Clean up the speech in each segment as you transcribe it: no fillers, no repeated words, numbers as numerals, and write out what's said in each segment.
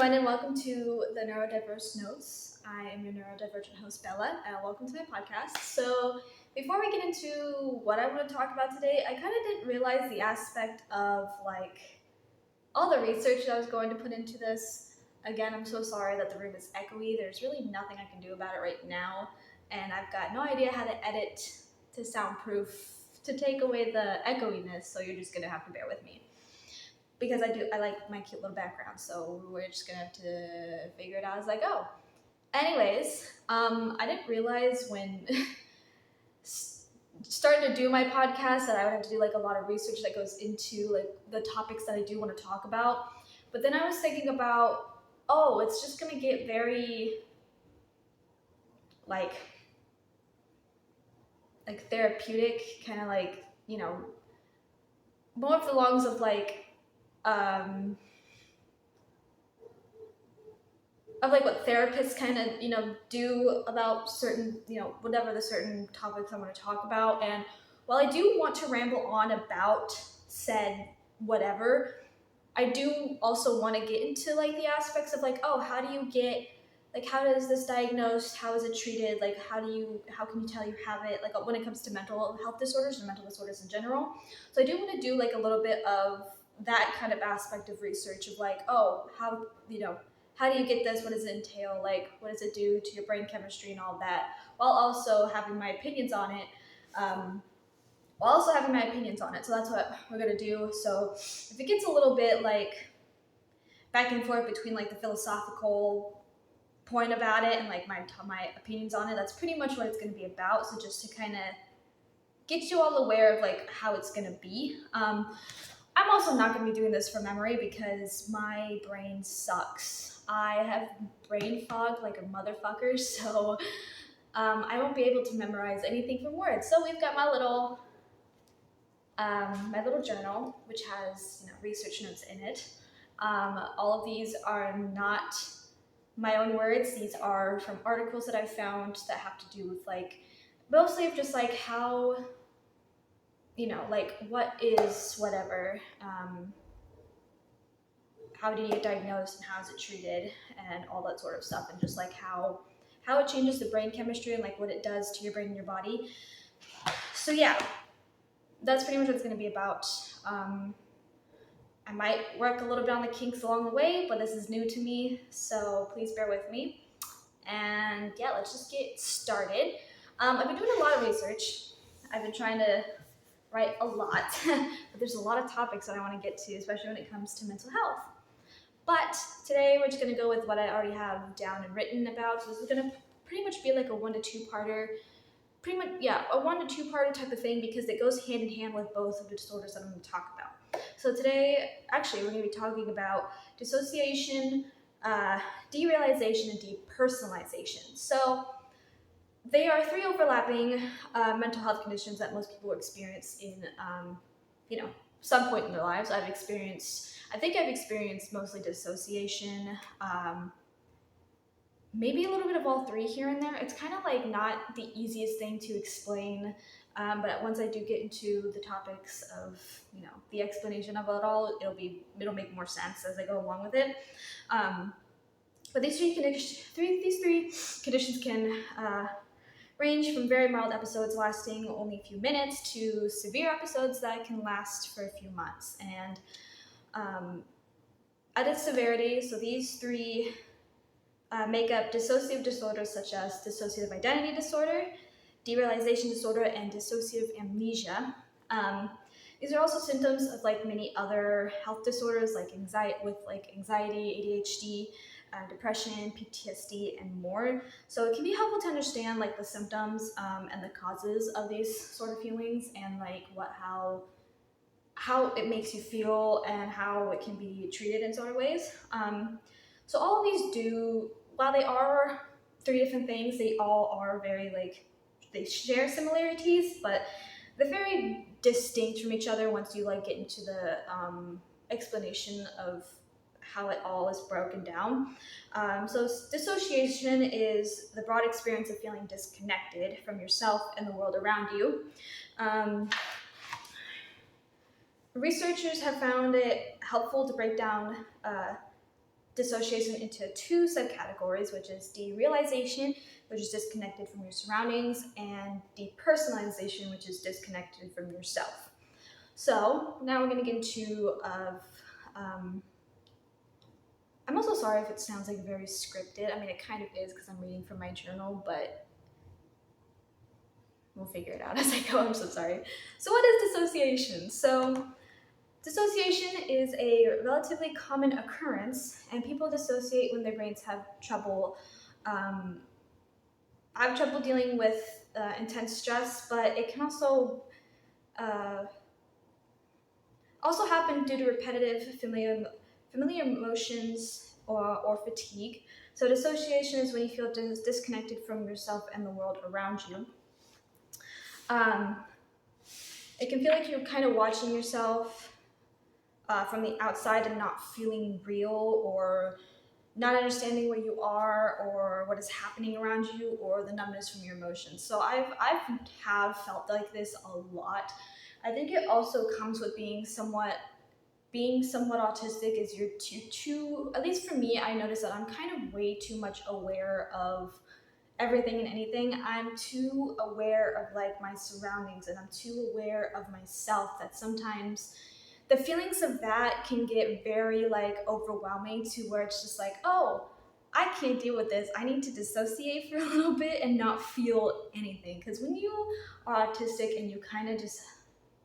everyone, and welcome to the Neurodiverse Notes. I am your neurodivergent host, Bella, and welcome to my podcast. So, before we get into what I want to talk about today, I kind of didn't realize the aspect of all the research that I was going to put into this. Again, I'm so sorry that the room is echoey. There's really nothing I can do about it right now, and I've got no idea how to edit to soundproof to take away the echoiness, so you're just gonna have to bear with me. Because I like my cute little background, so we're just gonna have to figure it out as I go. Anyways, I didn't realize when starting to do my podcast that I would have to do a lot of research that goes into the topics that I do want to talk about. But then I was thinking about, it's just gonna get very like therapeutic, kind of more of the lungs of what therapists kind of do about certain whatever the certain topics I want to talk about. And while I do want to ramble on about said whatever, I do also want to get into the aspects of how do you get how does this diagnosed, how is it treated, how can you tell you have it, when it comes to mental health disorders and mental disorders in general. So I do want to do a little bit of that kind of aspect of research of how do you get this, what does it entail, what does it do to your brain chemistry and all that, while also having my opinions on it. So that's what we're gonna do. So if it gets a little bit back and forth between the philosophical point about it and my opinions on it, that's pretty much what it's going to be about. So just to kind of get you all aware of how it's going to be. I'm also not going to be doing this from memory because my brain sucks. I have brain fog like a motherfucker, so I won't be able to memorize anything from words. So we've got my little journal, which has research notes in it. All of these are not my own words. These are from articles that I found that have to do with mostly of just how what is whatever, how do you get diagnosed and how is it treated and all that sort of stuff, and just how it changes the brain chemistry and what it does to your brain and your body. So yeah, that's pretty much what it's going to be about. I might work a little bit on the kinks along the way, but this is new to me, so please bear with me. And yeah, let's just get started. I've been doing a lot of research. I've been trying to write a lot, but there's a lot of topics that I want to get to, especially when it comes to mental health. But today we're just going to go with what I already have down and written about. So this is going to pretty much be a 1 to 2 parter. A 1 to 2 parter type of thing, because it goes hand in hand with both of the disorders that I'm going to talk about. So today, actually, we're going to be talking about dissociation, derealization, and depersonalization. So they are 3 overlapping mental health conditions that most people experience in, some point in their lives. I think I've experienced mostly dissociation, maybe a little bit of all 3 here and there. It's kind of not the easiest thing to explain, but once I do get into the topics of the explanation of it all, it'll make more sense as I go along with it. But these three conditions can range from very mild episodes lasting only a few minutes to severe episodes that can last for a few months. And at its severity, so these 3 make up dissociative disorders such as dissociative identity disorder, derealization disorder, and dissociative amnesia. These are also symptoms of many other health disorders anxiety, ADHD, depression, PTSD, and more. So it can be helpful to understand the symptoms and the causes of these sort of feelings, and how it makes you feel and how it can be treated in sort of ways. So all of these while they are 3 different things, they all are very they share similarities, but they're very distinct from each other once you get into the explanation of how it all is broken down. So dissociation is the broad experience of feeling disconnected from yourself and the world around you. Researchers have found it helpful to break down dissociation into 2 subcategories, which is derealization, which is disconnected from your surroundings, and depersonalization, which is disconnected from yourself. So now we're going to get into I'm also sorry if it sounds like very scripted. I mean, it kind of is because I'm reading from my journal, but we'll figure it out as I go. I'm so sorry. So what is dissociation? So dissociation is a relatively common occurrence, and people dissociate when their brains have trouble. I have trouble dealing with intense stress, but it can also happen due to repetitive familiar emotions or fatigue. So dissociation is when you feel disconnected from yourself and the world around you. It can feel like you're kind of watching yourself from the outside and not feeling real, or not understanding where you are or what is happening around you, or the numbness from your emotions. So I have felt like this a lot. I think it also comes with being somewhat autistic. Is you're too, at least for me, I notice that I'm kind of way too much aware of everything and anything. I'm too aware of like my surroundings, and I'm too aware of myself, that sometimes the feelings of that can get very like overwhelming, to where it's just like, oh, I can't deal with this. I need to dissociate for a little bit and not feel anything. Because when you are autistic and you kind of just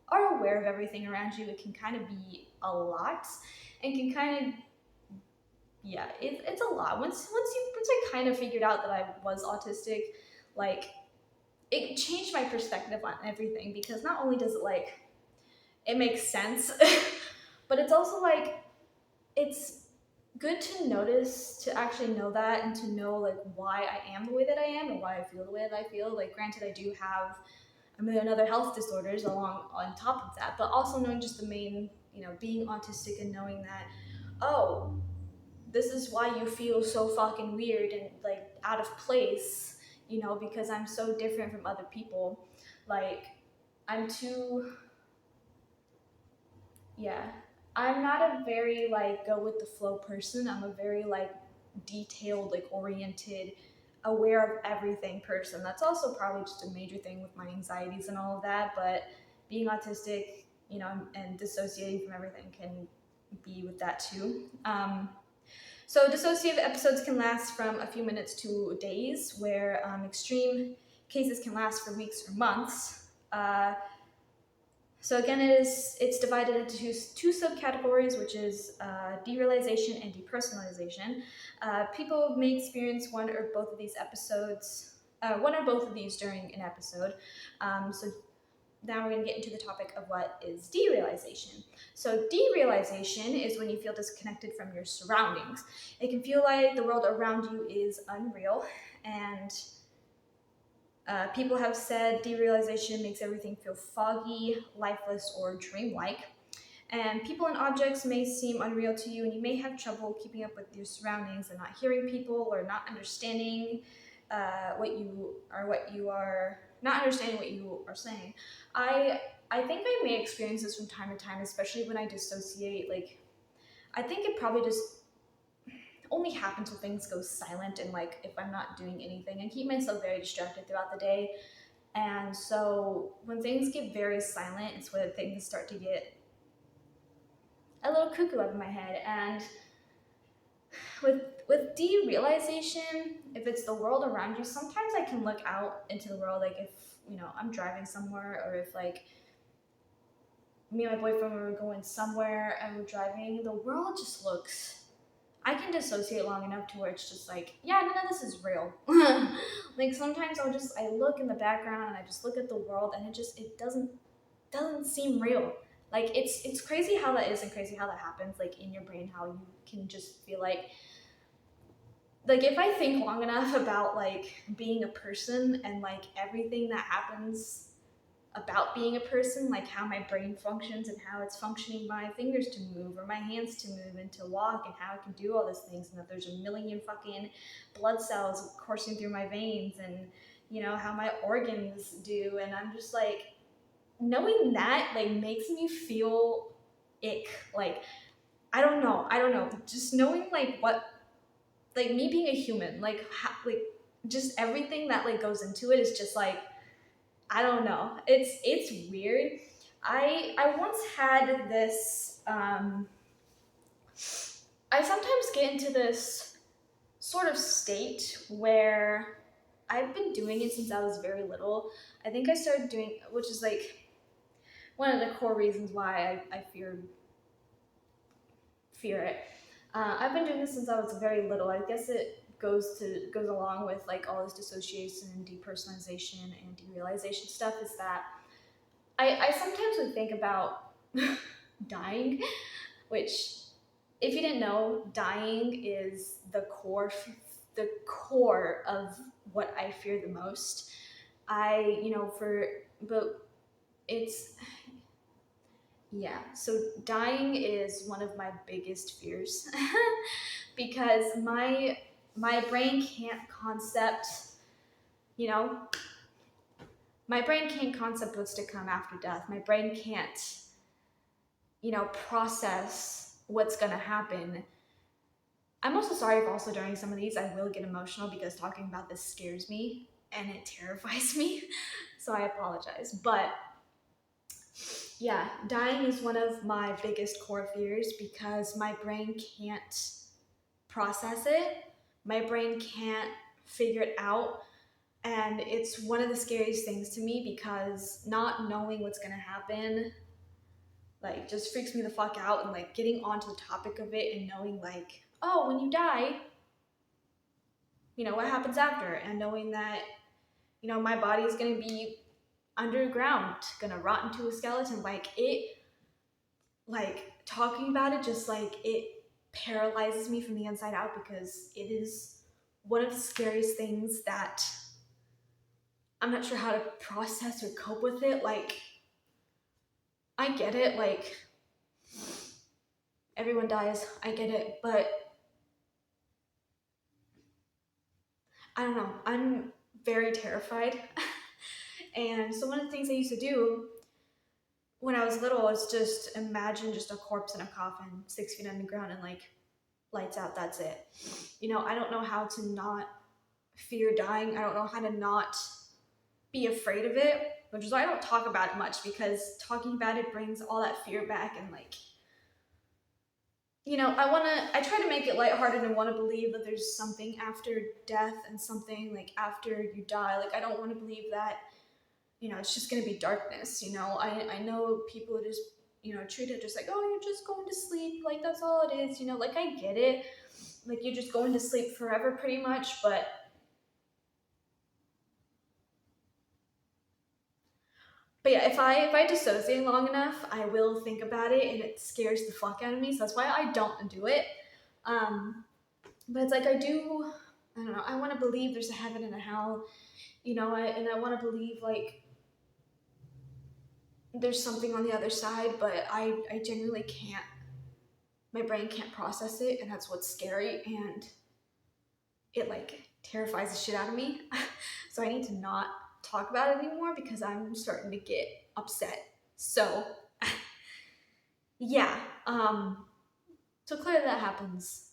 are aware of everything around you, it can kind of be a lot, and can kind of, yeah, it's a lot. Once I kind of figured out that I was autistic, like, it changed my perspective on everything, because not only does it like, it makes sense, but it's also like, it's good to notice, to actually know that, and to know like why I am the way that I am, and why I feel the way that I feel. Like, granted, I do have a million other health disorders along on top of that, but also knowing just the main, being autistic, and knowing that, oh, this is why you feel so fucking weird and like out of place, because I'm so different from other people. Like, I'm not a very like go with the flow person. I'm a very like detailed, like oriented, aware of everything person. That's also probably just a major thing with my anxieties and all of that, but being autistic, and dissociating from everything can be with that too. So dissociative episodes can last from a few minutes to days, where extreme cases can last for weeks or months. So again, it's divided into two subcategories, which is derealization and depersonalization. People may experience one or both of these during an episode. So now we're going to get into the topic of what is derealization. So derealization is when you feel disconnected from your surroundings. It can feel like the world around you is unreal, and people have said derealization makes everything feel foggy, lifeless, or dreamlike. And people and objects may seem unreal to you, and you may have trouble keeping up with your surroundings, and not hearing people, or not understanding what you are saying. I think I may experience this from time to time, especially when I dissociate. Like, I think it probably just only happens when things go silent, and like if I'm not doing anything. I keep myself very distracted throughout the day, and so when things get very silent, it's when things start to get a little cuckoo out of my head. And with derealization, if it's the world around you, sometimes I can look out into the world, like if I'm driving somewhere, or if like me and my boyfriend were going somewhere and we're driving, the world just looks, I can dissociate long enough to where it's just like, yeah, none of this is real. Like, sometimes I look in the background and I just look at the world, and it doesn't seem real. Like, it's crazy how that is, and crazy how that happens, like in your brain, how you can just feel like if I think long enough about like being a person, and like everything that happens about being a person, like how my brain functions and how it's functioning my fingers to move, or my hands to move and to walk, and how I can do all these things, and that there's a million fucking blood cells coursing through my veins, and how my organs do, and I'm just like, knowing that like makes me feel ick. Like, I don't know, just knowing like what like me being a human, like just everything that like goes into it is just like, I don't know. It's weird. I once had this I sometimes get into this sort of state where I've been doing it since I was very little. I think I started doing, which is like one of the core reasons why I fear it. I've been doing this since I was very little. I guess it goes along with like all this dissociation and depersonalization and derealization stuff. Is that I sometimes would think about dying, which, if you didn't know, dying is the core of what I fear the most. But it's, yeah, so dying is one of my biggest fears because my brain can't concept, you know, my brain can't concept what's to come after death. My brain can't, process what's gonna happen. I'm also sorry if also during some of these I will get emotional because talking about this scares me and it terrifies me. So I apologize. But yeah, dying is one of my biggest core fears because my brain can't process it. My brain can't figure it out. And it's one of the scariest things to me because not knowing what's gonna happen like just freaks me the fuck out, and like getting onto the topic of it and knowing like, oh, when you die, what happens after, and knowing that, my body is gonna be underground, gonna rot into a skeleton, like talking about it just like it paralyzes me from the inside out because it is one of the scariest things that I'm not sure how to process or cope with it. Like, I get it, like, everyone dies, I get it, but I don't know, I'm very terrified. And so one of the things I used to do when I was little was just imagine just a corpse in a coffin 6 feet underground and like lights out, that's it. I don't know how to not fear dying. I don't know how to not be afraid of it, which is why I don't talk about it much, because talking about it brings all that fear back. And like, I try to make it lighthearted and want to believe that there's something after death and something like after you die. Like, I don't want to believe that, it's just going to be darkness. I know people just, treat it just like, oh, you're just going to sleep. Like, that's all it is. Like, I get it. Like, you're just going to sleep forever pretty much. But yeah, if I dissociate long enough, I will think about it and it scares the fuck out of me. So that's why I don't do it. But it's like I don't know, I want to believe there's a heaven and a hell, and I want to believe like there's something on the other side, but I genuinely can't. My brain can't process it, and that's what's scary, and it like terrifies the shit out of me. So I need to not talk about it anymore because I'm starting to get upset. So yeah, so clearly that happens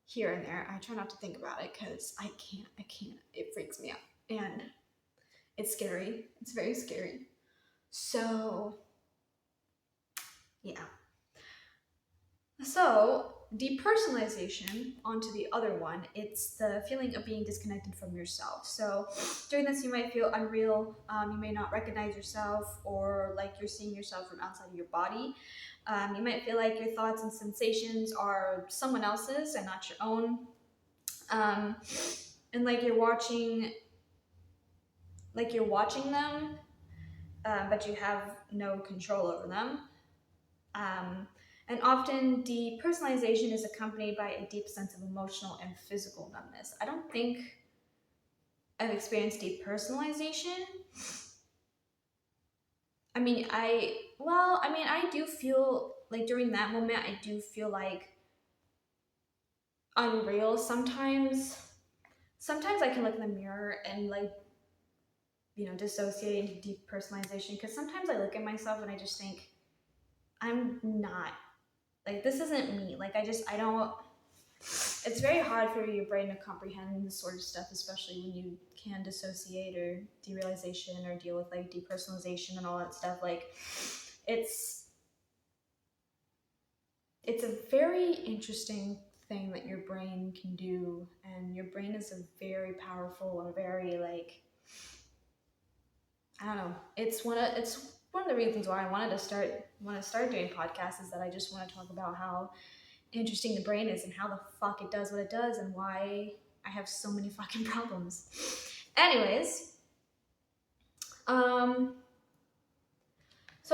here and there. I try not to think about it because I can't, it freaks me out and it's scary. It's very scary. So yeah. So depersonalization, onto the other one, it's the feeling of being disconnected from yourself. So during this, you might feel unreal. You may not recognize yourself, or like you're seeing yourself from outside of your body. You might feel like your thoughts and sensations are someone else's and not your own. And like you're watching them, but you have no control over them. And often depersonalization is accompanied by a deep sense of emotional and physical numbness. I don't think I've experienced depersonalization. I do feel like during that moment, I do feel like unreal sometimes. Sometimes I can look in the mirror and like, dissociate into depersonalization, because sometimes I look at myself and I just think, I'm not, like, this isn't me. Like, I don't, it's very hard for your brain to comprehend this sort of stuff, especially when you can dissociate or derealization or deal with like depersonalization and all that stuff. Like, it's a very interesting thing that your brain can do, and your brain is a very powerful and very like, I don't know. It's one of the reasons why I wanted to start doing podcasts, is that I just want to talk about how interesting the brain is and how the fuck it does what it does and why I have so many fucking problems. Anyways, so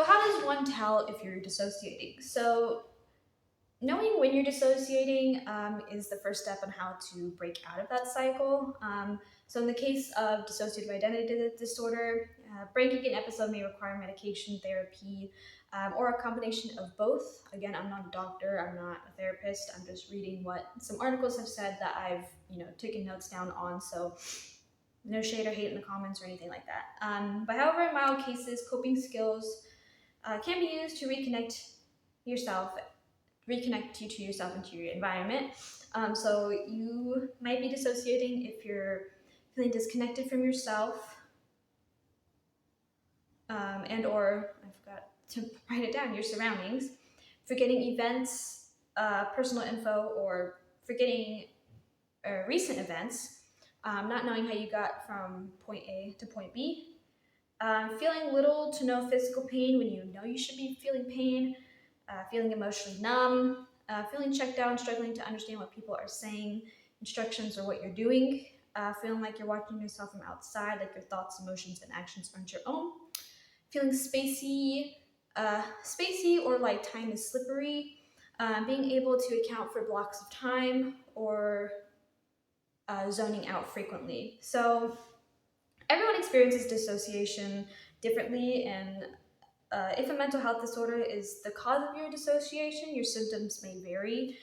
how does one tell if you're dissociating? So knowing when you're dissociating is the first step on how to break out of that cycle. So in the case of dissociative identity disorder, breaking an episode may require medication, therapy, or a combination of both. Again, I'm not a doctor, I'm not a therapist, I'm just reading what some articles have said that I've taken notes down on, so no shade or hate in the comments or anything like that. But however, in mild cases, coping skills can be used to reconnect you to yourself and to your environment. So you might be dissociating if you're feeling disconnected from yourself, and or, I forgot to write it down, your surroundings, forgetting events, personal info, or forgetting recent events, not knowing how you got from point A to point B, feeling little to no physical pain when you know you should be feeling pain, feeling emotionally numb, feeling checked out and struggling to understand what people are saying, instructions, or what you're doing, feeling like you're watching yourself from outside, like your thoughts, emotions, and actions aren't your own, feeling spacey or like time is slippery, being able to account for blocks of time, or zoning out frequently. So everyone experiences dissociation differently, and if a mental health disorder is the cause of your dissociation, your symptoms may vary.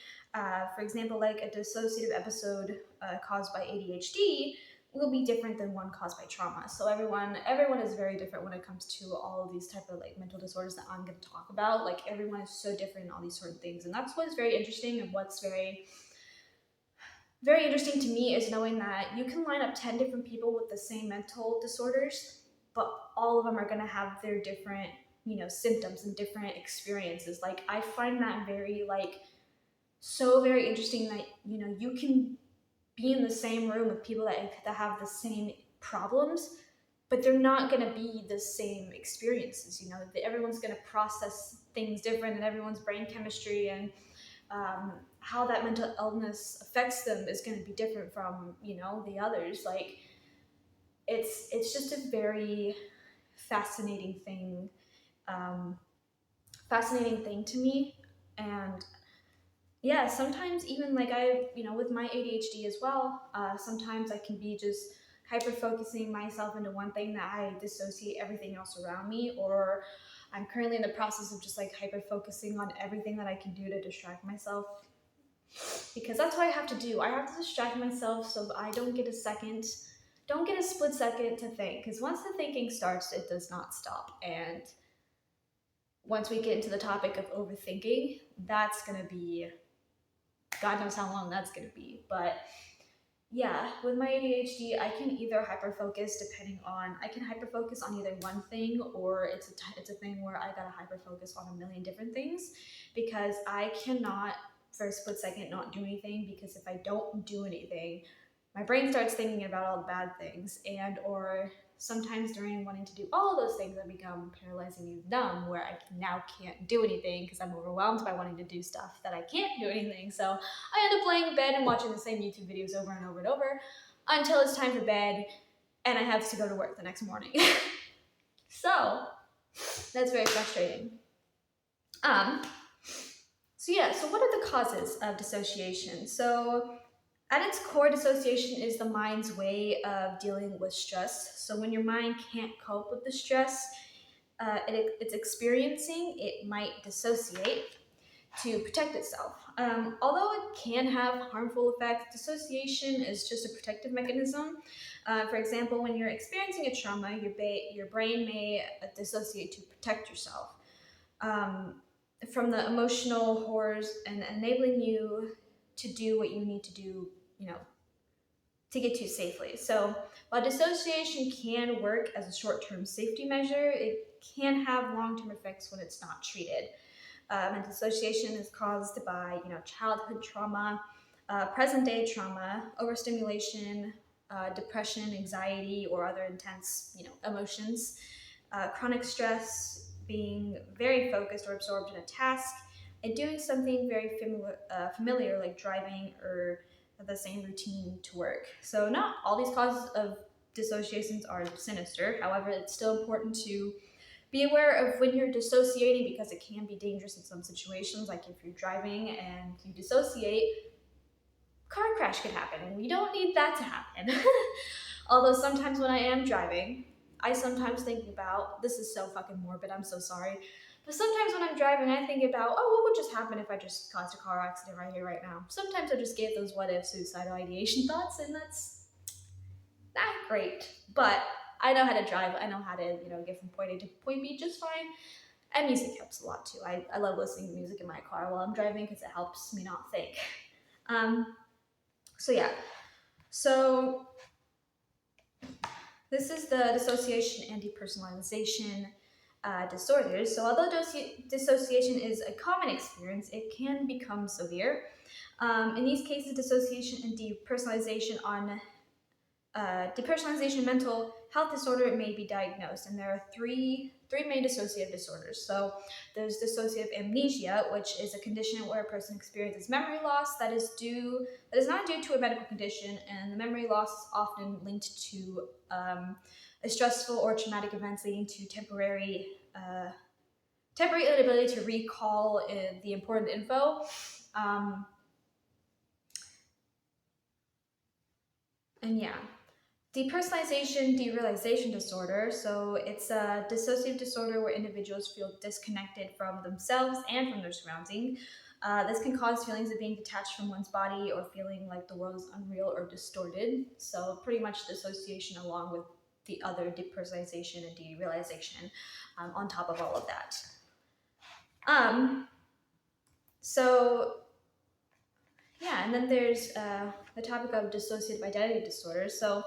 For example, like a dissociative episode caused by ADHD will be different than one caused by trauma. So everyone is very different when it comes to all of these type of like mental disorders that I'm going to talk about. Like, everyone is so different in all these sort of things, and that's what's very interesting, and what's very very interesting to me is knowing that you can line up 10 different people with the same mental disorders, but all of them are going to have their different symptoms and different experiences. Like, I find that very very interesting that you can be in the same room with people that have the same problems, but they're not going to be the same experiences. Everyone's going to process things different, and everyone's brain chemistry and how that mental illness affects them is going to be different from the others. Like, it's just a very fascinating thing to me. And yeah, sometimes even like with my ADHD as well, sometimes I can be just hyper focusing myself into one thing that I dissociate everything else around me, or I'm currently in the process of just like hyper focusing on everything that I can do to distract myself, because that's what I have to do. I have to distract myself so I don't get a split second to think, because once the thinking starts, it does not stop. And once we get into the topic of overthinking, that's going to be, God knows how long that's going to be. But yeah, with my ADHD, I can either hyperfocus I can hyperfocus on either one thing, or it's a thing where I gotta hyperfocus on a million different things, because I cannot for a split second not do anything, because if I don't do anything, my brain starts thinking about all the bad things, and or sometimes during wanting to do all of those things, I become paralyzingly numb, where I now can't do anything because I'm overwhelmed by wanting to do stuff that I can't do anything. So I end up laying in bed and watching the same YouTube videos over and over and over until it's time for bed and I have to go to work the next morning. So that's very frustrating. So what are the causes of dissociation? So at its core, dissociation is the mind's way of dealing with stress. So when your mind can't cope with the stress it's experiencing, it might dissociate to protect itself. Although it can have harmful effects, dissociation is just a protective mechanism. For example, when you're experiencing a trauma, your brain may dissociate to protect yourself from the emotional horrors, and enabling you to do what you need to do, to get to safely. So while dissociation can work as a short-term safety measure, it can have long-term effects when it's not treated. And dissociation is caused by, childhood trauma, present-day trauma, overstimulation, depression, anxiety, or other intense, emotions, chronic stress, being very focused or absorbed in a task, and doing something very familiar like driving or the same routine to work. So not all these causes of dissociations are sinister. However, it's still important to be aware of when you're dissociating, because it can be dangerous in some situations. Like if you're driving and you dissociate, car crash could happen, and we don't need that to happen. Although sometimes when I am driving, I sometimes think about, this is so fucking morbid, I'm so sorry, but sometimes when I'm driving, I think about, oh, what would just happen if I just caused a car accident right here, right now? Sometimes I just get those what if suicidal ideation thoughts, and that's not great. But I know how to drive. I know how to, get from point A to point B just fine. And music helps a lot too. I love listening to music in my car while I'm driving because it helps me not think. So yeah. So this is the dissociation and depersonalization disorders. So although dissociation is a common experience, it can become severe. In these cases, dissociation and depersonalization mental health disorder may be diagnosed, and there are three main dissociative disorders. So there's dissociative amnesia, which is a condition where a person experiences memory loss that is not due to a medical condition, and the memory loss is often linked to a stressful or traumatic events leading to temporary inability to recall the important info. And yeah. Depersonalization derealization disorder. So it's a dissociative disorder where individuals feel disconnected from themselves and from their surrounding. This can cause feelings of being detached from one's body or feeling like the world is unreal or distorted. So pretty much dissociation along with the other depersonalization and derealization on top of all of that. And then there's the topic of dissociative identity disorder. So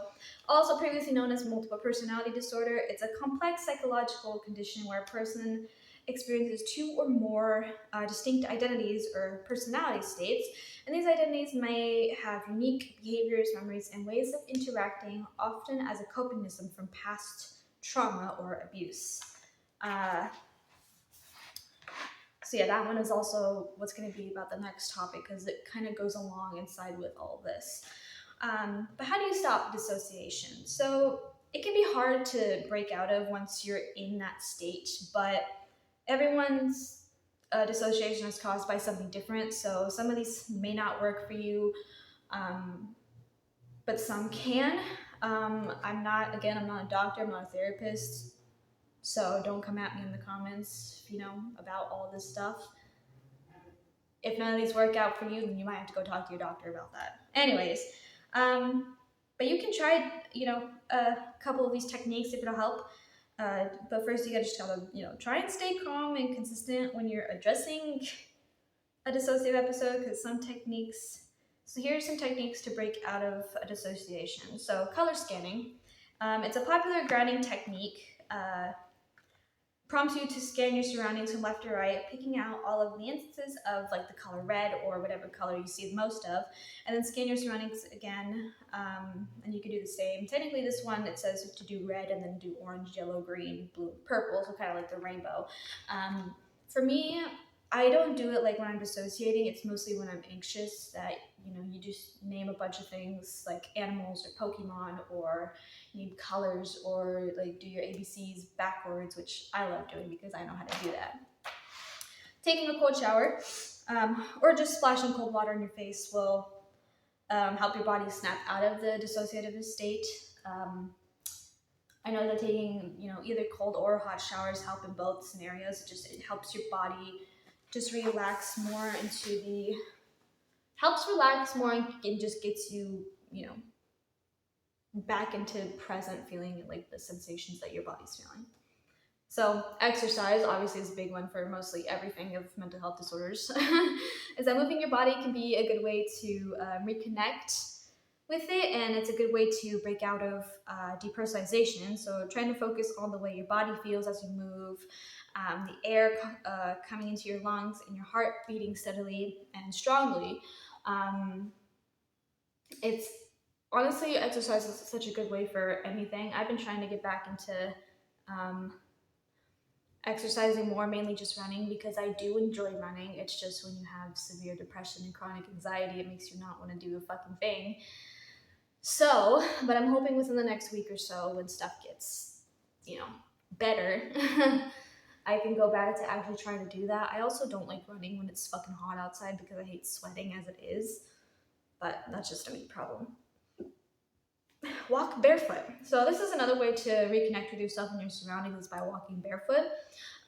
also previously known as multiple personality disorder, it's a complex psychological condition where a person experiences two or more distinct identities or personality states, and these identities may have unique behaviors, memories, and ways of interacting, often as a coping mechanism from past trauma or abuse. So yeah, that one is also what's going to be about the next topic, because it kind of goes along inside with all of this. But how do you stop dissociation? So it can be hard to break out of once you're in that state, but everyone's dissociation is caused by something different. So some of these may not work for you, but some can. I'm not a doctor, I'm not a therapist. So don't come at me in the comments, about all this stuff. If none of these work out for you, then you might have to go talk to your doctor about that. Anyways, but you can try, a couple of these techniques if it'll help. But first you gotta try and stay calm and consistent when you're addressing a dissociative episode, because so here are some techniques to break out of a dissociation. So color scanning. It's a popular grounding technique. Prompts you to scan your surroundings from left to right, picking out all of the instances of like the color red or whatever color you see the most of, and then scan your surroundings again, and you can do the same. Technically this one, it says to do red and then do orange, yellow, green, blue, purple, so kind of like the rainbow. For me, I don't do it like when I'm dissociating. It's mostly when I'm anxious that, you just name a bunch of things like animals or Pokemon, or name colors, or like do your ABCs backwards, which I love doing because I know how to do that. Taking a cold shower, or just splashing cold water in your face will help your body snap out of the dissociative state. I know that taking, either cold or hot showers help in both scenarios. It helps your body just relax more and just gets you, back into present feeling like the sensations that your body's feeling. So exercise obviously is a big one for mostly everything of mental health disorders. Is that moving your body can be a good way to reconnect with it, and it's a good way to break out of depersonalization. So trying to focus on the way your body feels as you move, the air coming into your lungs, and your heart beating steadily and strongly. Um, it's honestly, exercise is such a good way for anything. I've been trying to get back into um, exercising more, mainly just running, because I do enjoy running. It's just when you have severe depression and chronic anxiety, it makes you not want to do a fucking thing. So, but I'm hoping within the next week or so, when stuff gets, better, I can go back to actually trying to do that. I also don't like running when it's fucking hot outside because I hate sweating as it is, but that's just a me problem. Walk barefoot. So this is another way to reconnect with yourself and your surroundings, is by walking barefoot.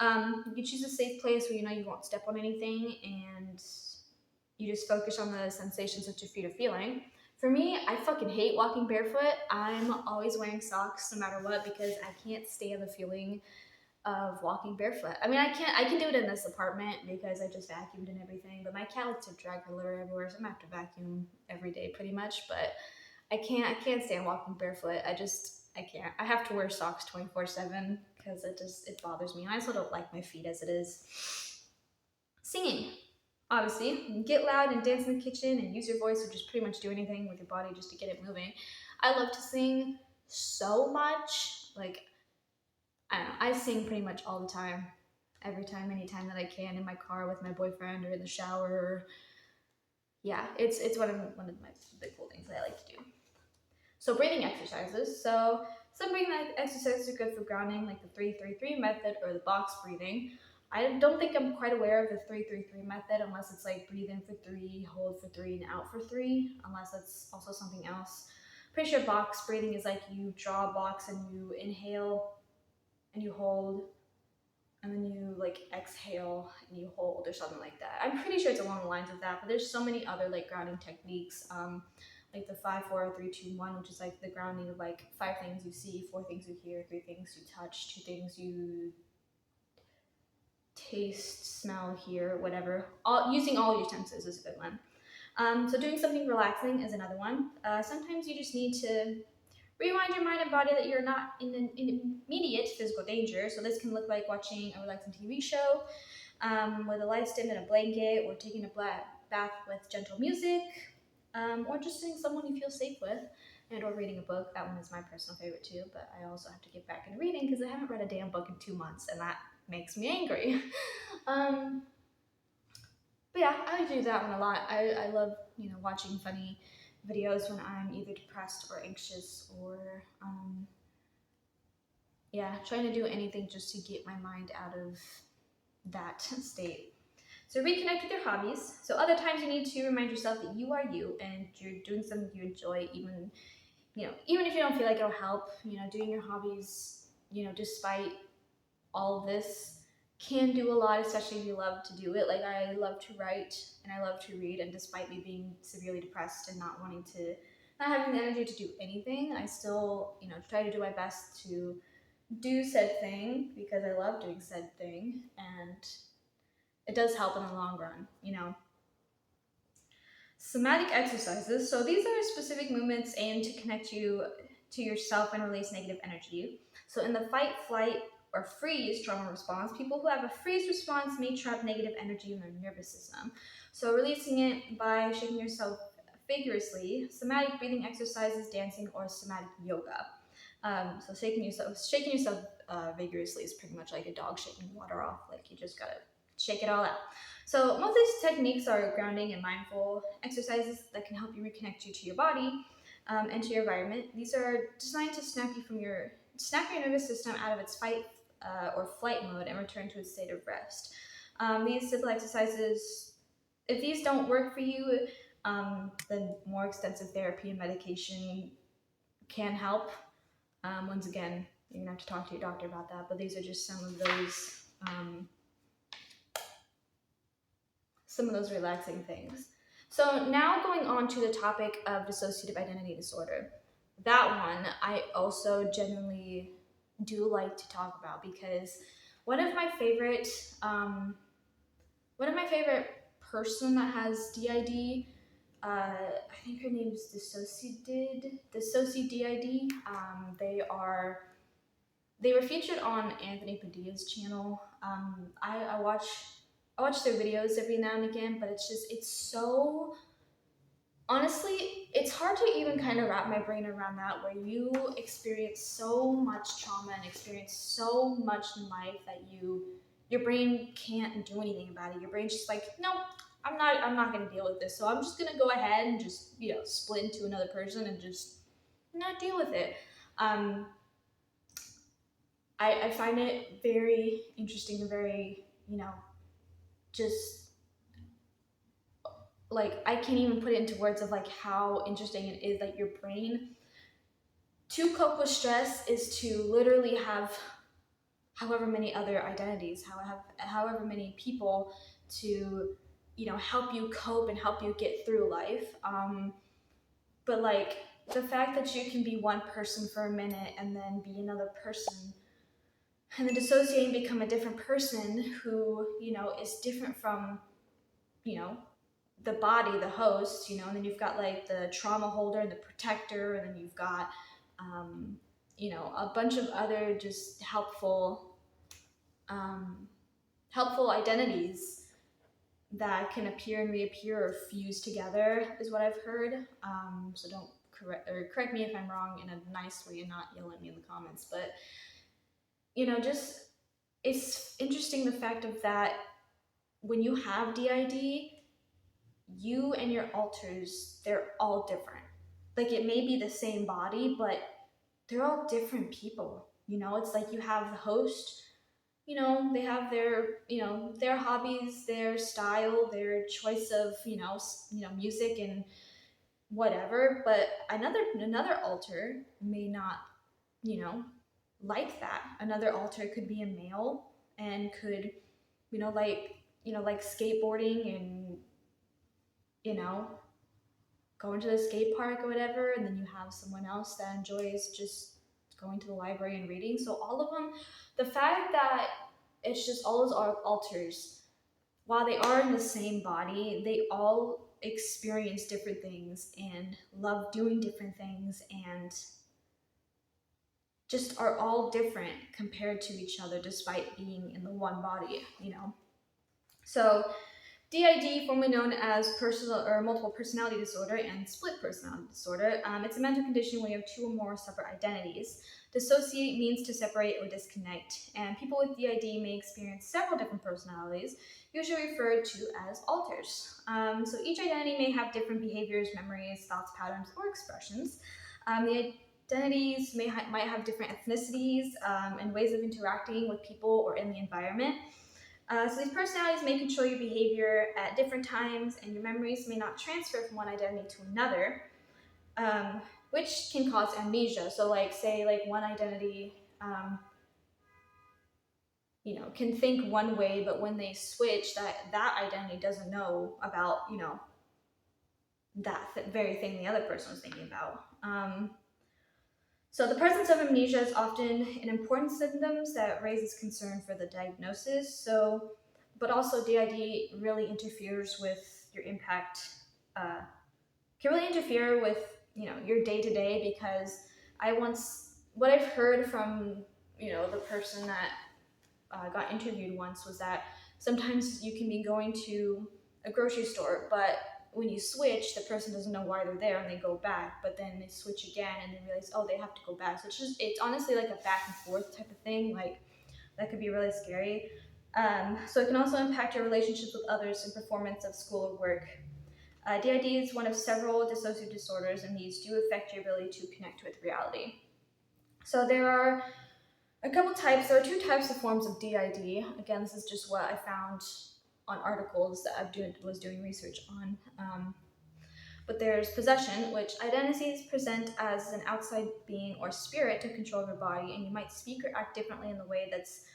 You can choose a safe place where you know you won't step on anything, and you just focus on the sensations that your feet are feeling. For me, I fucking hate walking barefoot. I'm always wearing socks no matter what because I can't stand the feeling of walking barefoot. I mean, I can do it in this apartment because I just vacuumed and everything, but my cat likes to drag her litter everywhere, so I'm gonna have to vacuum every day pretty much. But I can't stand walking barefoot. I can't. I have to wear socks 24/7 because it bothers me. I also don't like my feet as it is. Singing. Obviously, get loud and dance in the kitchen and use your voice, or just pretty much do anything with your body just to get it moving. I love to sing so much. Like, I don't know, I sing pretty much all the time. Every time, anytime that I can, in my car with my boyfriend or in the shower. Yeah, it's one of my big cool things that I like to do. So breathing exercises. So some breathing exercises are good for grounding, like the 3-3-3 method or the box breathing. I don't think I'm quite aware of the 3-3-3 method unless it's like breathe in for 3, hold for 3, and out for 3, unless that's also something else. Pretty sure box breathing is like you draw a box and you inhale and you hold, and then you like exhale and you hold, or something like that. I'm pretty sure it's along the lines of that, but there's so many other like grounding techniques. Like the 5-4-3-2-1, which is like the grounding of like 5 things you see, 4 things you hear, 3 things you touch, 2 things you taste, smell, hear, whatever. Using all your senses is a good one. So doing something relaxing is another one. Sometimes you just need to rewind your mind and body that you're not in immediate physical danger. So this can look like watching a relaxing TV show with a lights dim and a blanket, or taking a bath with gentle music, or just seeing someone you feel safe with, and or reading a book. That one is my personal favorite too, but I also have to get back into reading because I haven't read a damn book in 2 months, and that makes me angry. But yeah, I do that one a lot. I love, watching funny videos when I'm either depressed or anxious, or trying to do anything just to get my mind out of that state. So reconnect with your hobbies. So other times you need to remind yourself that you are you and you're doing something you enjoy, even if you don't feel like it'll help. Doing your hobbies, despite all of this, can do a lot, especially if you love to do it. Like, I love to write and I love to read, and despite me being severely depressed and not having the energy to do anything, I still, try to do my best to do said thing because I love doing said thing, and it does help in the long run, Somatic exercises. So these are specific movements aimed to connect you to yourself and release negative energy. So in the fight, flight, or freeze trauma response, people who have a freeze response may trap negative energy in their nervous system. So releasing it by shaking yourself vigorously, somatic breathing exercises, dancing, or somatic yoga. So shaking yourself vigorously is pretty much like a dog shaking water off. Like, you just gotta shake it all out. So most of these techniques are grounding and mindful exercises that can help you reconnect you to your body and to your environment. These are designed to snap your nervous system out of its fight or flight mode and return to a state of rest. These simple exercises, if these don't work for you, then more extensive therapy and medication can help. Once again, you're gonna have to talk to your doctor about that, but these are just some of those relaxing things. So now going on to the topic of dissociative identity disorder. That one I also genuinely do like to talk about, because one of my favorite person that has DID, I think her name's Dissociated. They were featured on Anthony Padilla's channel. I watch their videos every now and again, but it's so, honestly, it's hard to even kind of wrap my brain around that, where you experience so much trauma and experience so much in life that your brain can't do anything about it. Your brain's just like, no, I'm not going to deal with this. So I'm just going to go ahead and just, split into another person and just not deal with it. I find it very interesting and very, just like, I can't even put it into words of like how interesting it is that your brain, to cope with stress, is to literally have however many other identities, however many people to, help you cope and help you get through life. But like, the fact that you can be one person for a minute and then be another person, and then dissociate and become a different person who, is different from, the body, the host, and then you've got like the trauma holder and the protector, and then you've got, a bunch of other just helpful identities that can appear and reappear or fuse together, is what I've heard. So don't correct me if I'm wrong in a nice way and not yell at me in the comments, but just, it's interesting the fact of that when you have DID, you and your alters, they're all different. Like, it may be the same body, but they're all different people. It's like you have the host, they have their, their hobbies, their style, their choice of, music and whatever. But another alter may not, like that. Another alter could be a male and could, like skateboarding and, going to the skate park or whatever. And then you have someone else that enjoys just going to the library and reading. So all of them, the fact that it's just all those alters, while they are in the same body, they all experience different things and love doing different things and just are all different compared to each other, despite being in the one body, So DID, formerly known as personal or multiple personality disorder and split personality disorder, it's a mental condition where you have two or more separate identities. Dissociate means to separate or disconnect, and people with DID may experience several different personalities, usually referred to as alters. So each identity may have different behaviors, memories, thoughts, patterns, or expressions. The identities might have different ethnicities and ways of interacting with people or in the environment. So these personalities may control your behavior at different times, and your memories may not transfer from one identity to another, which can cause amnesia. So like, say like one identity, can think one way, but when they switch, that identity doesn't know about, that very thing the other person was thinking about. So the presence of amnesia is often an important symptom that raises concern for the diagnosis. But also DID really interferes with your impact, can really interfere with, your day-to-day, because what I've heard from, the person that got interviewed once was that sometimes you can be going to a grocery store, but when you switch, the person doesn't know why they're there and they go back, but then they switch again and they realize, oh, they have to go back. So it's honestly like a back and forth type of thing. Like, that could be really scary. So it can also impact your relationships with others and performance of school or work. DID is one of several dissociative disorders, and these do affect your ability to connect with reality. So there are a couple types. There are two types of forms of DID. Again, this is just what I found on articles that I was doing research on. But there's possession, which identities present as an outside being or spirit to control your body, and you might speak or act differently in the way that's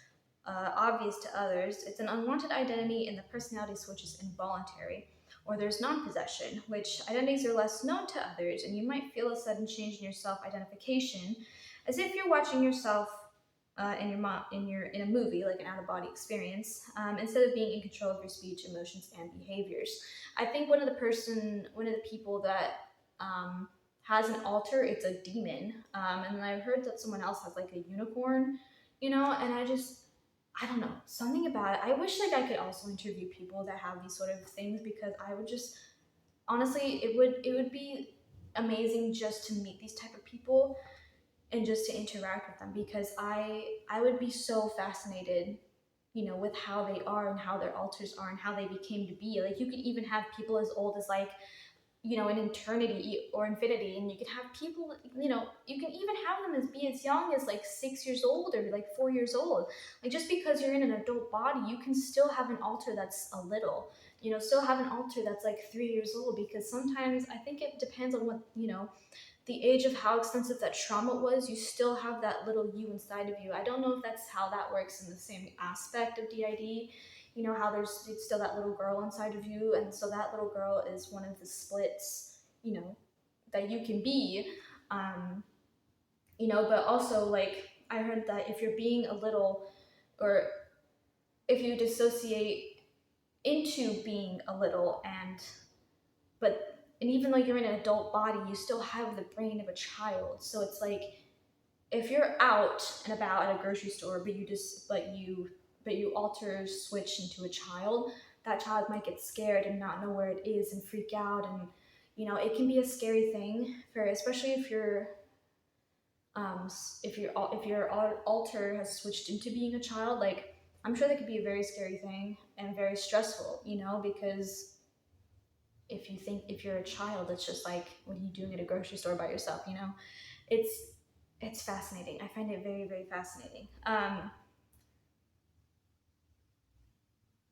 obvious to others. It's an unwanted identity, and the personality switch is involuntary. Or there's non-possession, which identities are less known to others, and you might feel a sudden change in your self-identification, as if you're watching yourself in a movie, like an out of body experience, instead of being in control of your speech, emotions, and behaviors. I think one of the people that has an alter, it's a demon, and then I've heard that someone else has like a unicorn, and I don't know, something about it. I wish like I could also interview people that have these sort of things, because I would just honestly, it would be amazing just to meet these type of people and just to interact with them, because I would be so fascinated, with how they are and how their alters are and how they became to be. Like, you could even have people as old as like, an eternity or infinity, and you could have people, you can even have them be as young as like 6 years old or like 4 years old. Like, just because you're in an adult body, you can still have an alter that's a little, still have an alter that's like 3 years old, because sometimes I think it depends on what, the age of how extensive that trauma was. You still have that little you inside of you. I don't know if that's how that works in the same aspect of DID, how there's still that little girl inside of you, and so that little girl is one of the splits, that you can be. But also, like, I heard that if you're being a little, or if you dissociate into being a little, and even though you're in an adult body, you still have the brain of a child. So it's like, if you're out and about at a grocery store, but you alter switch into a child, that child might get scared and not know where it is and freak out, and it can be a scary thing, especially if your alter has switched into being a child. Like, I'm sure that could be a very scary thing and very stressful, because if you're a child, it's just like, what are you doing at a grocery store by yourself? It's fascinating. I find it very, very fascinating.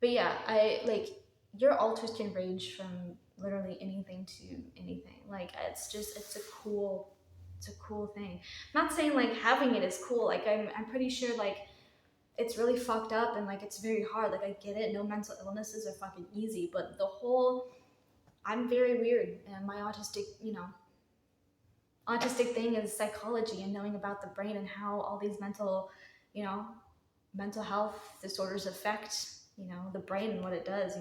But yeah, I like, your alters can range from literally anything to anything. Like, it's a cool thing. I'm not saying like having it is cool. Like, I'm pretty sure like it's really fucked up and like it's very hard. Like, I get it. No mental illnesses are fucking easy, but I'm very weird, and my autistic thing is psychology and knowing about the brain and how all these mental health disorders affect, the brain and what it does.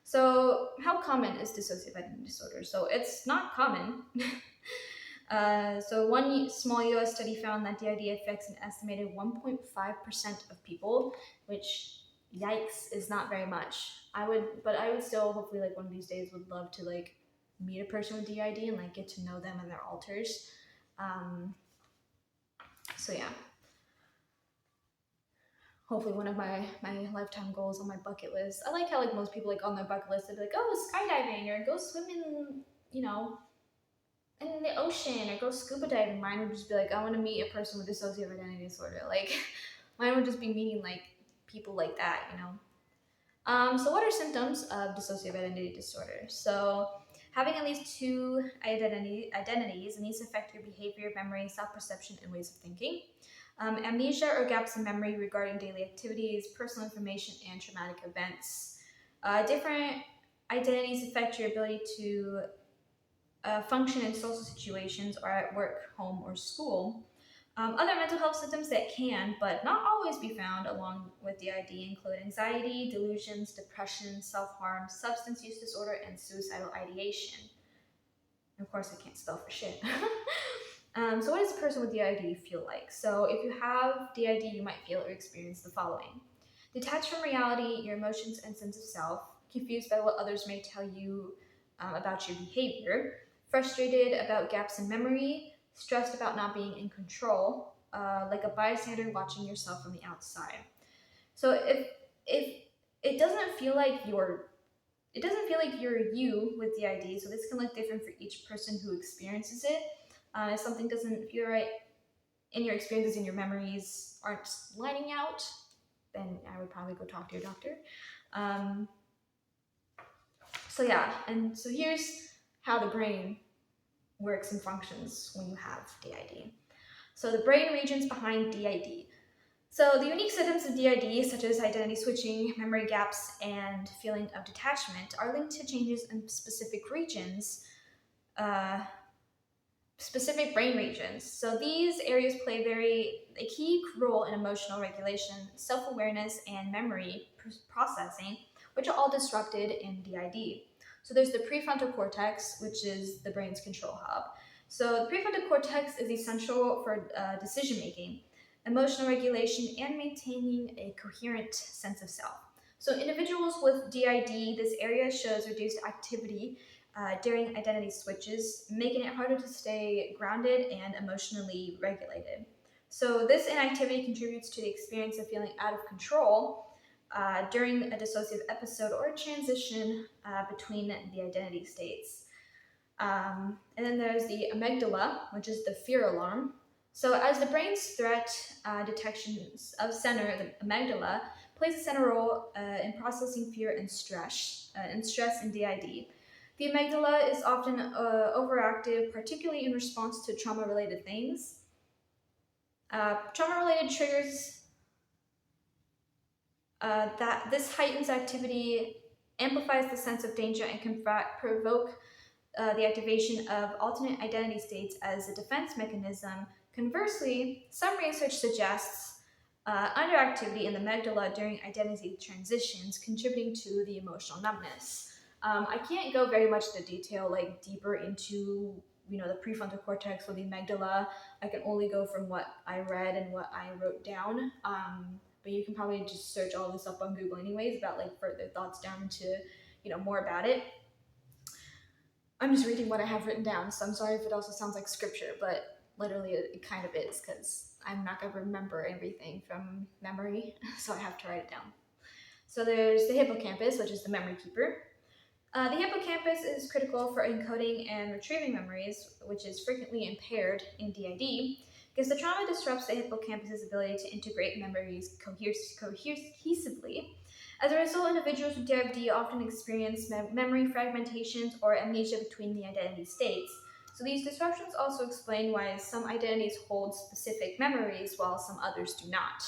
So, how common is dissociative identity disorder? So, it's not common. So, one small US study found that DID affects an estimated 1.5% of people, which, yikes, is not very much. I would still, hopefully, like, one of these days would love to like meet a person with DID and like get to know them and their alters. So yeah, hopefully one of my lifetime goals on my bucket list. I like how like most people like on their bucket list they'd be like, oh, skydiving, or go swimming, in the ocean, or go scuba diving. Mine would just be like, I want to meet a person with dissociative identity disorder. Like, mine would just be meeting like people like that. So what are symptoms of dissociative identity disorder? So having at least two identities, and these affect your behavior, memory, self-perception, and ways of thinking. Amnesia or gaps in memory regarding daily activities, personal information, and traumatic events. Different identities affect your ability to function in social situations or at work, home, or school. Other mental health symptoms that can, but not always, be found along with DID include anxiety, delusions, depression, self-harm, substance use disorder, and suicidal ideation. And of course, I can't spell for shit. So what does a person with DID feel like? So if you have DID, you might feel or experience the following: detached from reality, your emotions and sense of self, confused by what others may tell you about your behavior, frustrated about gaps in memory, stressed about not being in control, like a bystander watching yourself from the outside. So if it doesn't feel like you're you with DID, so this can look different for each person who experiences it. If something doesn't feel right in your experiences and your memories aren't lining out, then I would probably go talk to your doctor. So yeah, and so here's how the brain works and functions when you have DID. So the brain regions behind DID. So the unique symptoms of DID, such as identity switching, memory gaps, and feeling of detachment, are linked to changes in specific regions specific brain regions. So these areas play a key role in emotional regulation, self-awareness, and memory processing, which are all disrupted in DID. So there's the prefrontal cortex, which is the brain's control hub. So the prefrontal cortex is essential for decision making, emotional regulation, and maintaining a coherent sense of self. So individuals with DID, this area shows reduced activity during identity switches, making it harder to stay grounded and emotionally regulated. So, this inactivity contributes to the experience of feeling out of control during a dissociative episode or a transition between the identity states. And then there's the amygdala, which is the fear alarm. So, as the brain's threat detection of center, the amygdala plays a center role in processing fear and stress in DID. The amygdala is often overactive, particularly in response to trauma-related things. Trauma-related triggers that this heightens activity, amplifies the sense of danger, and can provoke the activation of alternate identity states as a defense mechanism. Conversely, some research suggests underactivity in the amygdala during identity transitions, contributing to the emotional numbness. I can't go very much into detail, like deeper into the prefrontal cortex or the amygdala. I can only go from what I read and what I wrote down. But you can probably just search all this up on Google anyways about like further thoughts down into more about it. I'm just reading what I have written down, so I'm sorry if it also sounds like scripture, but literally it kind of is, because I'm not going to remember everything from memory, so I have to write it down. So there's the hippocampus, which is the memory keeper. The hippocampus is critical for encoding and retrieving memories, which is frequently impaired in DID, because the trauma disrupts the hippocampus's ability to integrate memories cohesively. As a result, individuals with DID often experience memory fragmentations or amnesia between the identity states. So these disruptions also explain why some identities hold specific memories while some others do not.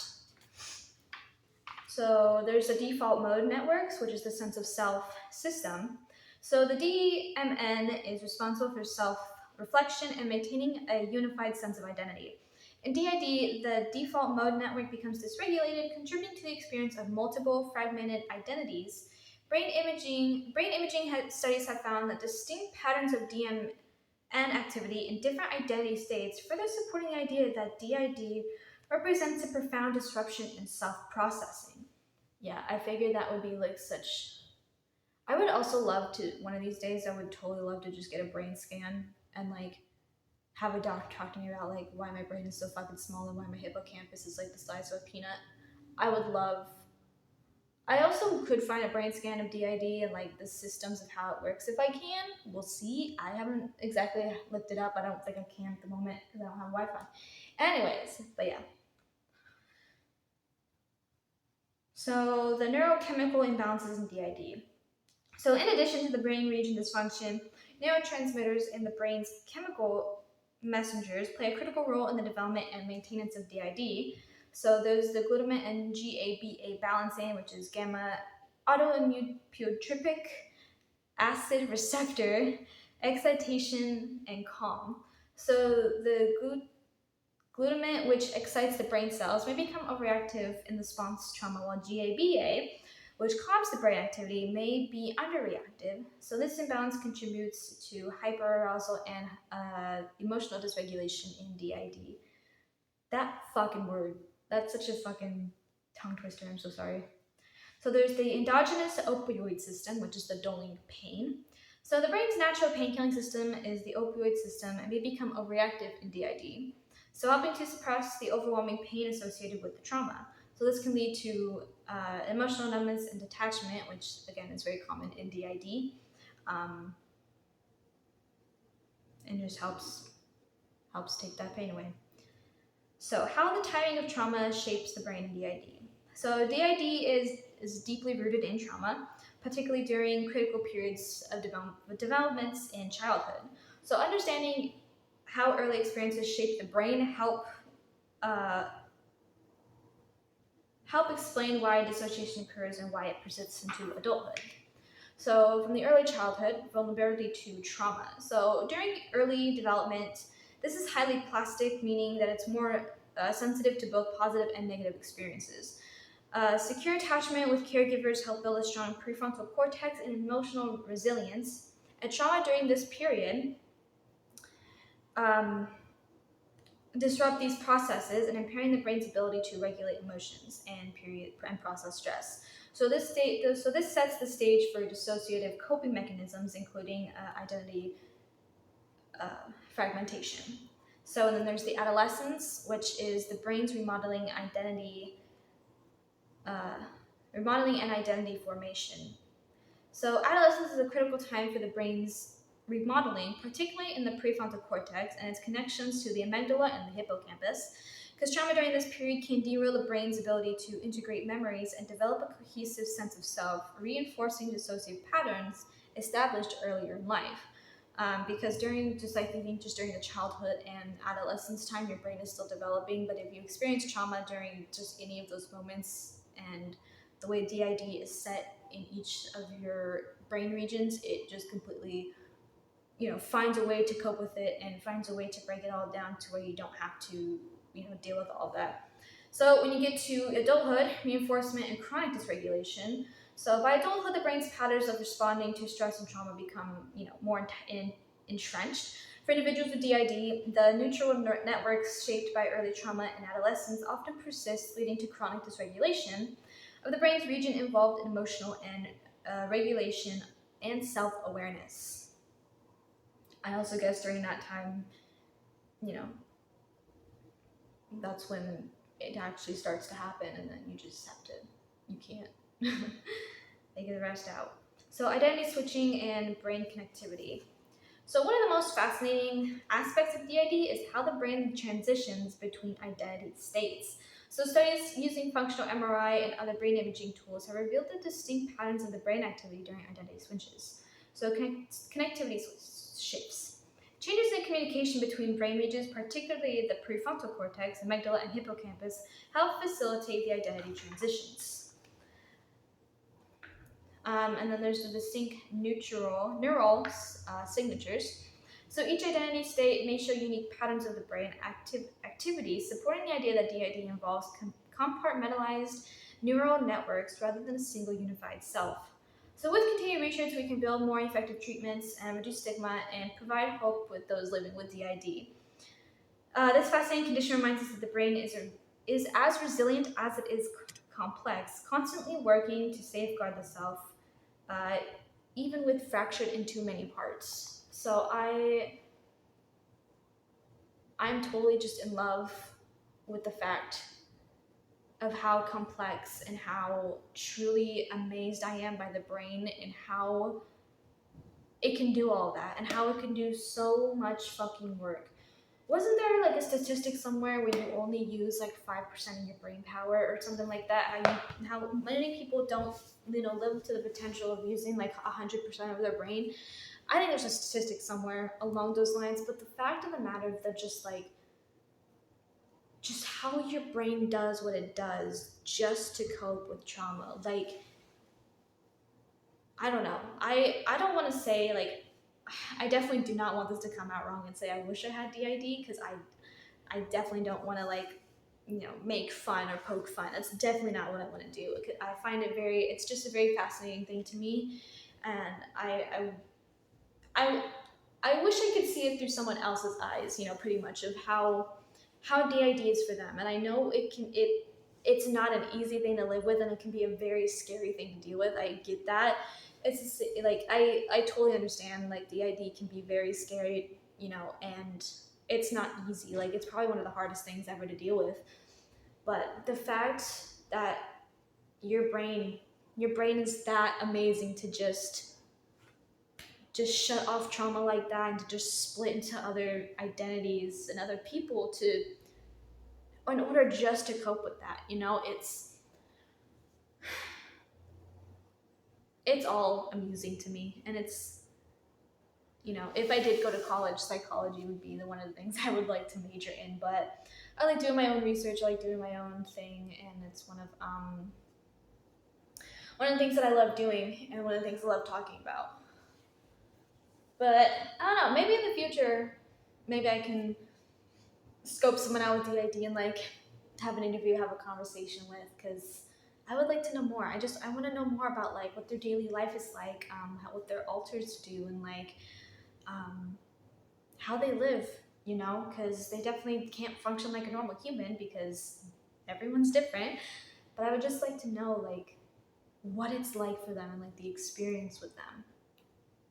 So there's the default mode networks, which is the sense of self system. So the DMN is responsible for self-reflection and maintaining a unified sense of identity. In DID, the default mode network becomes dysregulated, contributing to the experience of multiple fragmented identities. Brain imaging studies have found that distinct patterns of DMN activity in different identity states, further supporting the idea that DID represents a profound disruption in self-processing. Yeah, I figured that would be like such... I would also love to, one of these days, I would totally love to just get a brain scan and like have a doctor talk to me about like why my brain is so fucking small and why my hippocampus is like the size of a peanut. I would love... I also could find a brain scan of DID and like the systems of how it works if I can. We'll see. I haven't exactly looked it up. I don't think I can at the moment because I don't have Wi-Fi. Anyways, but yeah. So the neurochemical imbalances in DID. So in addition to the brain region dysfunction, neurotransmitters in the brain's chemical messengers play a critical role in the development and maintenance of DID. So there's the glutamate and GABA balancing, which is gamma autoimmunobutyric acid receptor excitation and calm. So the glutamate, which excites the brain cells, may become overactive in response to trauma, while GABA, which calms the brain activity, may be underreactive. So this imbalance contributes to hyperarousal and emotional dysregulation in DID. That fucking word. That's such a fucking tongue twister, I'm so sorry. So there's the endogenous opioid system, which is the dulling pain. So the brain's natural pain-killing system is the opioid system and may become overreactive in DID, so helping to suppress the overwhelming pain associated with the trauma. So this can lead to emotional numbness and detachment, which again is very common in DID, and just helps take that pain away. So how the timing of trauma shapes the brain in DID. So DID is deeply rooted in trauma, particularly during critical periods of developments in childhood. So understanding how early experiences shape the brain help explain why dissociation occurs and why it persists into adulthood. So from the early childhood, vulnerability to trauma. So during early development, This is highly plastic, meaning that it's more sensitive to both positive and negative experiences. Secure attachment with caregivers help build a strong prefrontal cortex and emotional resilience. And trauma during this period disrupt these processes and impairing the brain's ability to regulate emotions and process stress. So this sets the stage for dissociative coping mechanisms, including identity fragmentation. So then there's the adolescence, which is the brain's remodeling and identity formation. So adolescence is a critical time for the brain's remodeling, particularly in the prefrontal cortex and its connections to the amygdala and the hippocampus, because trauma during this period can derail the brain's ability to integrate memories and develop a cohesive sense of self, reinforcing dissociative patterns established earlier in life. Because during the childhood and adolescence time, your brain is still developing, but if you experience trauma during just any of those moments, and the way DID is set in each of your brain regions, it just completely, finds a way to cope with it and finds a way to break it all down to where you don't have to, deal with all that. So when you get to adulthood, reinforcement and chronic dysregulation. So by adulthood, the brain's patterns of responding to stress and trauma become, more entrenched. For individuals with DID, the neutral networks shaped by early trauma and adolescence often persist, leading to chronic dysregulation of the brain's region involved in emotional and regulation and self-awareness. I also guess during that time, that's when it actually starts to happen, and then you just have to, you can't figure the rest out. So identity switching and brain connectivity. So one of the most fascinating aspects of DID is how the brain transitions between identity states. So studies using functional MRI and other brain imaging tools have revealed the distinct patterns of the brain activity during identity switches. So connectivity shifts. Changes in communication between brain regions, particularly the prefrontal cortex, amygdala, and hippocampus, help facilitate the identity transitions. And then there's the distinct neural signatures. So each identity state may show unique patterns of the brain activity, supporting the idea that DID involves compartmentalized neural networks rather than a single unified self. So with continued research, we can build more effective treatments and reduce stigma and provide hope with those living with DID. This fascinating condition reminds us that the brain is as resilient as it is complex, constantly working to safeguard the self, even with fractured into many parts. So I'm totally just in love with the fact of how complex and how truly amazed I am by the brain and how it can do all that and how it can do so much fucking work. Wasn't there like a statistic somewhere where you only use like 5% of your brain power or something like that? How many people don't, live to the potential of using like 100% of their brain? I think there's a statistic somewhere along those lines, but the fact of the matter is that just how your brain does what it does just to cope with trauma. Like, I don't know. I don't want to say like, I definitely do not want this to come out wrong and say I wish I had DID, because I definitely don't want to make fun or poke fun. That's definitely not what I want to do. I find it's just a very fascinating thing to me, and I wish I could see it through someone else's eyes, pretty much of how DID is for them. And I know it's not an easy thing to live with, and it can be a very scary thing to deal with. I get that. It's like, I totally understand, like, DID can be very scary, and it's not easy. Like, it's probably one of the hardest things ever to deal with. But the fact that your brain is that amazing to just shut off trauma like that, and to just split into other identities and other people in order just to cope with that, it's all amusing to me. And it's, if I did go to college, psychology would be one of the things I would like to major in. But I like doing my own research, I like doing my own thing, and it's one of the things that I love doing, and one of the things I love talking about. But I don't know, maybe in the future, maybe I can scope someone out with DID and like have an interview, have a conversation with, because I would like to know more. I want to know more about like what their daily life is like, what their alters do, and like how they live, you know, because they definitely can't function like a normal human because everyone's different. But I would just like to know like what it's like for them and like the experience with them.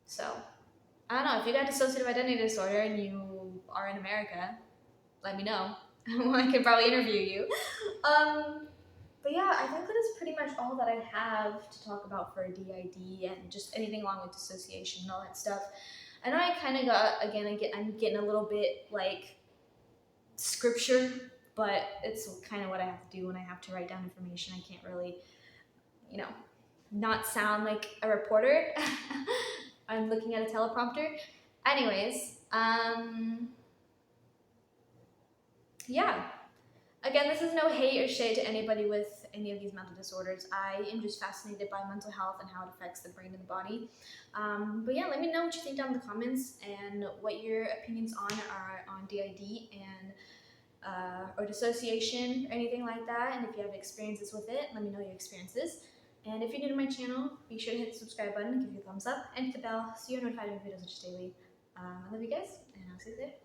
So I don't know, if you got dissociative identity disorder and you are in America, let me know. I could probably interview you. But yeah, I think that is pretty much all that I have to talk about for DID and just anything along with dissociation and all that stuff. I know I kind of got, I'm getting a little bit like scripture, but it's kind of what I have to do when I have to write down information. I can't really, you know, not sound like a reporter. I'm looking at a teleprompter. Anyways, yeah. Again, this is no hate or shade to anybody with any of these mental disorders. I am just fascinated by mental health and how it affects the brain and the body. But yeah, let me know what you think down in the comments and what your opinions are on DID and or dissociation or anything like that. And if you have experiences with it, let me know your experiences. And if you're new to my channel, be sure to hit the subscribe button, give you a thumbs up, and hit the bell so you're notified of videos just daily. I love you guys, and I'll see you later.